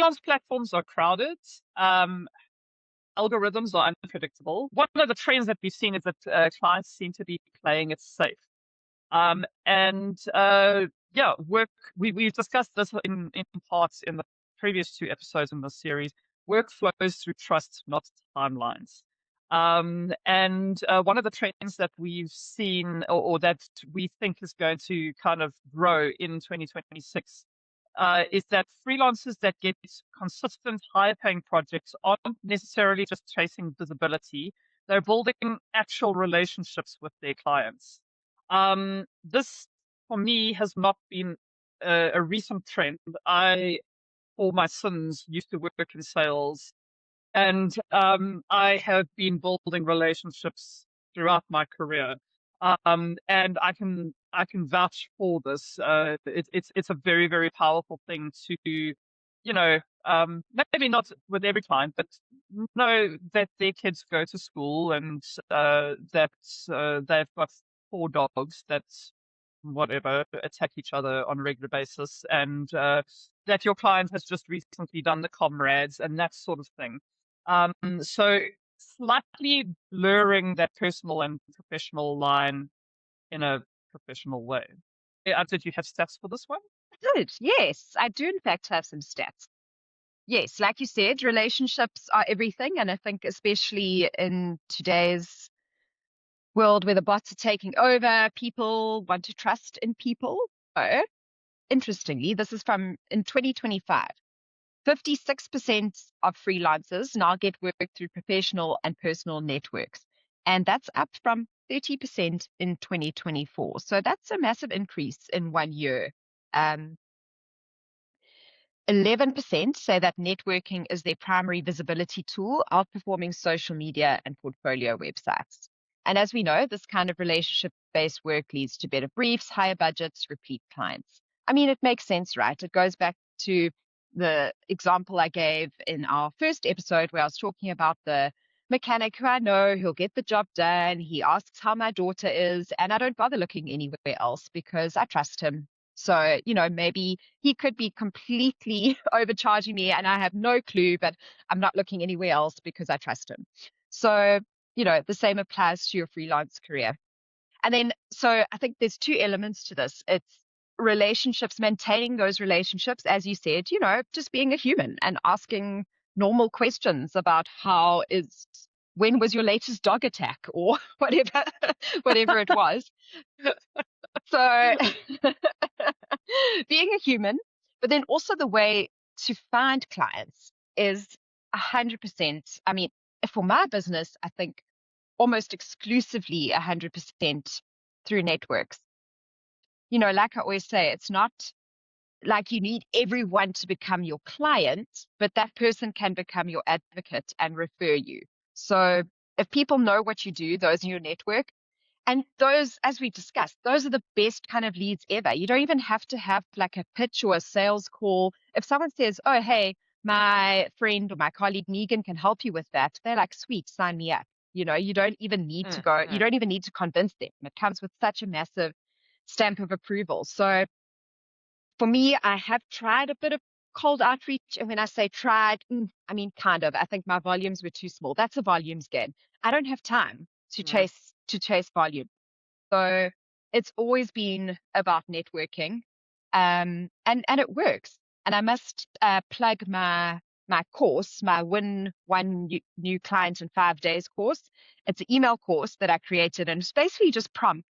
freelance platforms are crowded. Algorithms are unpredictable. One of the trends that we've seen is that clients seem to be playing it safe. And yeah, we've discussed this in parts in the previous two episodes in this series. Work flows through trust, not timelines. And one of the trends that we've seen or that we think is going to kind of grow in 2026 is that freelancers that get consistent, higher paying projects aren't necessarily just chasing visibility. They're building actual relationships with their clients. This, for me, has not been a recent trend. I, for my sins, used to work in sales, and I have been building relationships throughout my career. And I can vouch for this. It's a very, very powerful thing to, maybe not with every client, but know that their kids go to school and that they've got four dogs that whatever attack each other on a regular basis, and that your client has just recently done the comrades and that sort of thing. So slightly blurring that personal and professional line in a professional way. Did you have stats for this one? Good. Yes, I do in fact have some stats. Yes, like you said, relationships are everything. And I think especially in today's world where the bots are taking over, people want to trust in people. So, interestingly, this is from in 2025. 56% of freelancers now get work through professional and personal networks. And that's up from 30% in 2024. So that's a massive increase in 1 year. 11% say that networking is their primary visibility tool, outperforming social media and portfolio websites. And as we know, this kind of relationship-based work leads to better briefs, higher budgets, repeat clients. I mean, it makes sense, right? It goes back to the example I gave in our first episode where I was talking about the mechanic who I know, he'll get the job done. He asks how my daughter is, and I don't bother looking anywhere else because I trust him. So, maybe he could be completely overcharging me and I have no clue, but I'm not looking anywhere else because I trust him. So, the same applies to your freelance career. And then, so I think there's two elements to this. It's relationships, maintaining those relationships, as you said, just being a human and asking normal questions about when was your latest dog attack or whatever it was. So being a human, but then also the way to find clients is 100%. I mean, for my business, I think almost exclusively 100% through networks. Like I always say, it's not like you need everyone to become your client, but that person can become your advocate and refer you. So if people know what you do, those in your network, and those, as we discussed, those are the best kind of leads ever. You don't even have to have like a pitch or a sales call. If someone says, oh, hey, my friend or my colleague Megan can help you with that, they're like, sweet, sign me up. You don't even need to go, you don't even need to convince them. It comes with such a massive stamp of approval. So for me, I have tried a bit of cold outreach. And when I say tried, I mean, kind of. I think my volumes were too small. That's a volumes game. I don't have time to chase volume. So it's always been about networking, and it works. And I must plug my course, my Win One New Client in 5 Days course. It's an email course that I created, and it's basically just prompts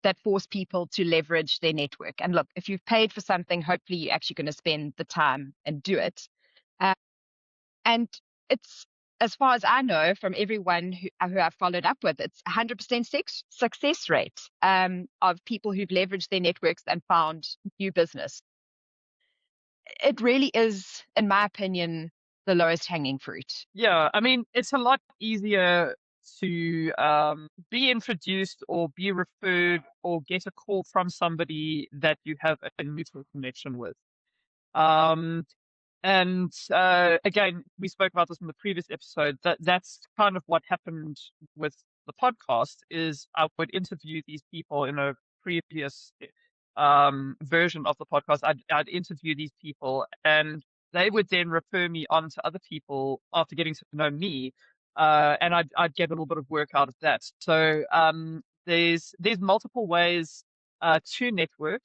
that force people to leverage their network. And look, if you've paid for something, hopefully you're actually going to spend the time and do it. And it's, as far as I know, from everyone who I've followed up with, it's 100% success rate of people who've leveraged their networks and found new business. It really is, in my opinion, the lowest hanging fruit. Yeah, I mean, it's a lot easier to be introduced or be referred or get a call from somebody that you have a mutual connection with. And again, we spoke about this in the previous episode. That's kind of what happened with the podcast. Is I would interview these people in a previous version of the podcast. I'd interview these people, and they would then refer me on to other people after getting to know me, and I'd get a little bit of work out of that. So there's multiple ways to network.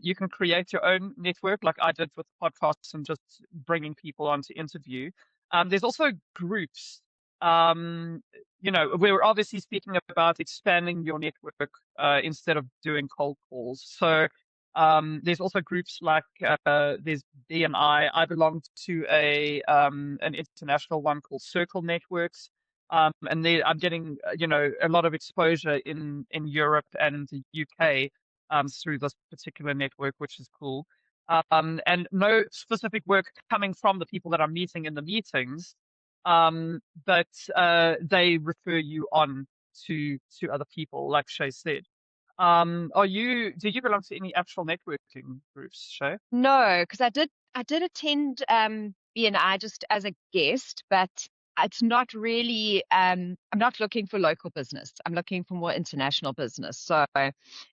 You can create your own network, like I did with podcasts and just bringing people on to interview. There's also groups. Um, we're obviously speaking about expanding your network instead of doing cold calls. So there's also groups like there's BNI. I belong to an international one called Circle Networks. And I'm getting a lot of exposure in Europe and the UK through this particular network, which is cool. And no specific work coming from the people that I'm meeting in the meetings, but they refer you on to other people, like Shea said. Do you belong to any actual networking groups, Shea? No, because I did attend BNI just as a guest, but it's not really I'm not looking for local business. I'm looking for more international business. So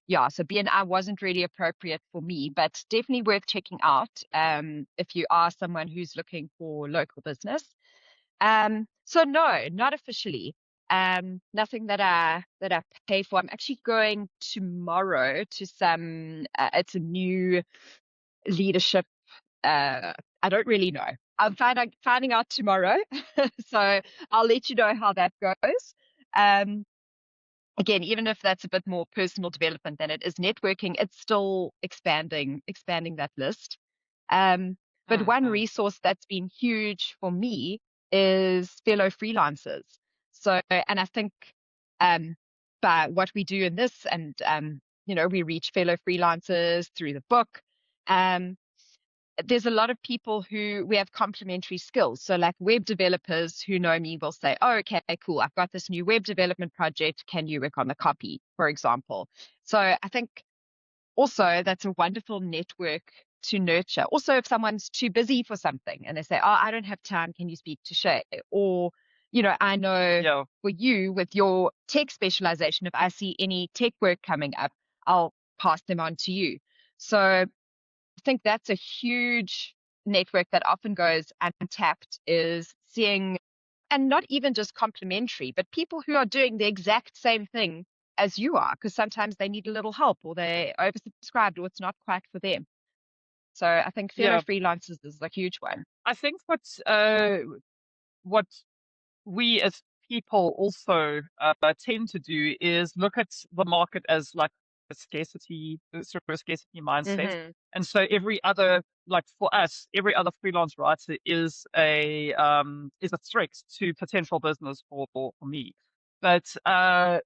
yeah, so BNI wasn't really appropriate for me, but definitely worth checking out if you are someone who's looking for local business. So no, not officially. Nothing that I pay for. I'm actually going tomorrow to some it's a new leadership. I don't really know. I'm finding out tomorrow. So I'll let you know how that goes. Um, Again, even if that's a bit more personal development than it is networking, it's still expanding that list. But one Mm. resource that's been huge for me is fellow freelancers. So, and I think by what we do in this, and we reach fellow freelancers through the book. Um, there's a lot of people who we have complementary skills. So like web developers who know me will say, oh, okay, cool. I've got this new web development project. Can you work on the copy, for example? So I think also that's a wonderful network to nurture. Also, if someone's too busy for something and they say, oh, I don't have time, can you speak to Shea? Or, I know Yeah, for you with your tech specialization, if I see any tech work coming up, I'll pass them on to you. So I think that's a huge network that often goes untapped, is seeing, and not even just complementary, but people who are doing the exact same thing as you are, because sometimes they need a little help or they're oversubscribed or it's not quite for them. So I think fellow yeah. freelancers is a huge one. I think what we as people also tend to do is look at the market as like a scarcity, sort of a scarcity mindset. Hmm. And so like for us, every other freelance writer is a threat to potential business for me. But I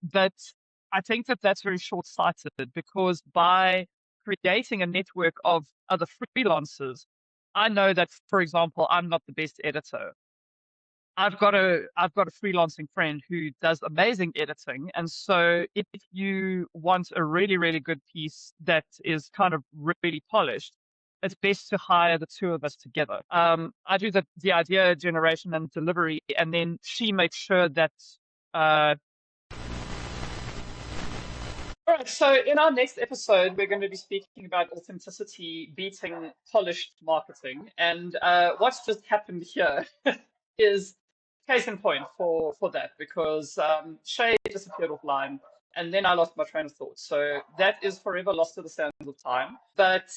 think that that's very short-sighted, because by creating a network of other freelancers, I know that, for example, I'm not the best editor. I've got a freelancing friend who does amazing editing. And so if you want a really, really good piece that is kind of really polished, it's best to hire the two of us together. I do the idea generation and delivery, and then she makes sure that uh, all right, so in our next episode, we're going to be speaking about authenticity beating polished marketing. And what's just happened here is case in point for that, because Shea disappeared offline, and then I lost my train of thought. So that is forever lost to the sands of time. But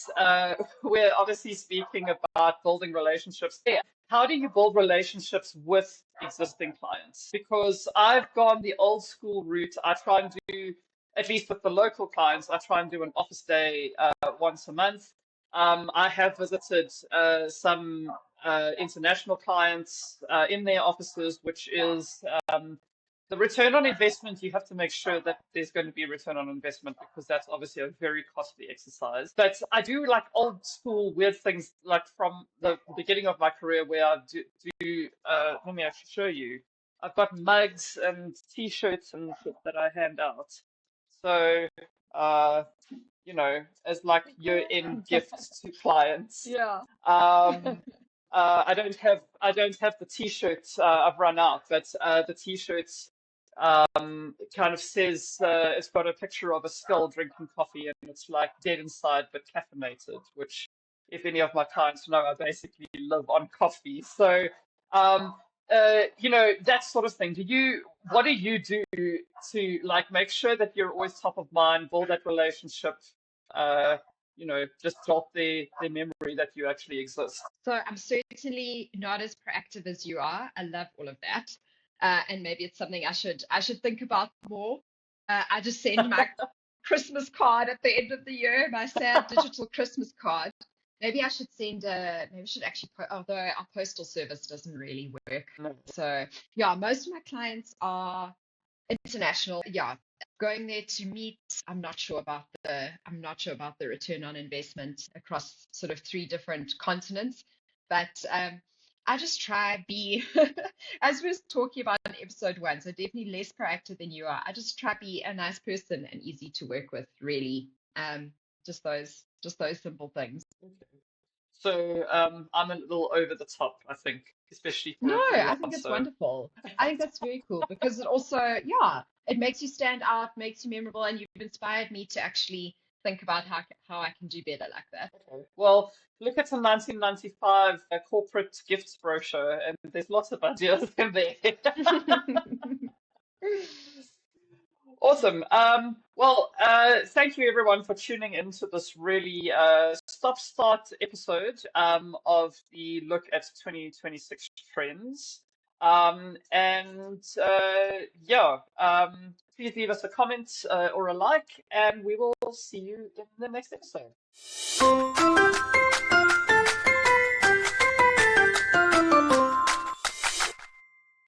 we're obviously speaking about building relationships. Yeah. How do you build relationships with existing clients? Because I've gone the old school route. I try and do, at least with the local clients, I try and do an office day once a month. I have visited some international clients in their offices, which is the return on investment. You have to make sure that there's going to be a return on investment, because that's obviously a very costly exercise. But I do like old school weird things, like from the beginning of my career, where I let me actually show you. I've got mugs and t-shirts and shit that I hand out. So, uh, as like year-end gifts to clients. Yeah. Um, I don't have the t-shirts. I've run out, but the t-shirts kind of says it's got a picture of a skull drinking coffee, and it's like dead inside but caffeinated, which if any of my clients know, I basically live on coffee. So, that sort of thing. What do you do to like make sure that you're always top of mind, build that relationship, uh, just jot their memory that you actually exist? So I'm certainly not as proactive as you are. I love all of that. And maybe it's something I should think about more. I just send my Christmas card at the end of the year, my sad digital Christmas card. Maybe I should maybe I should actually although our postal service doesn't really work. No. So yeah, most of my clients are international. Yeah, going there to meet. I'm not sure about the return on investment across sort of three different continents, but I just try be as we were talking about in episode 1. So definitely less proactive than you are. I just try be a nice person and easy to work with. Really, just those simple things. So I'm a little over the top, I think, especially for No, a I think it's freelancer. wonderful. I think that's very cool because it also, yeah, it makes you stand out, makes you memorable, and you've inspired me to actually think about how I can do better like that. Okay. Well, look at the 1995 corporate gifts brochure, and there's lots of ideas in there. Awesome. Thank you everyone for tuning into this really stop-start episode of the look at 2026 trends. Please leave us a comment or a like, and we will see you in the next episode.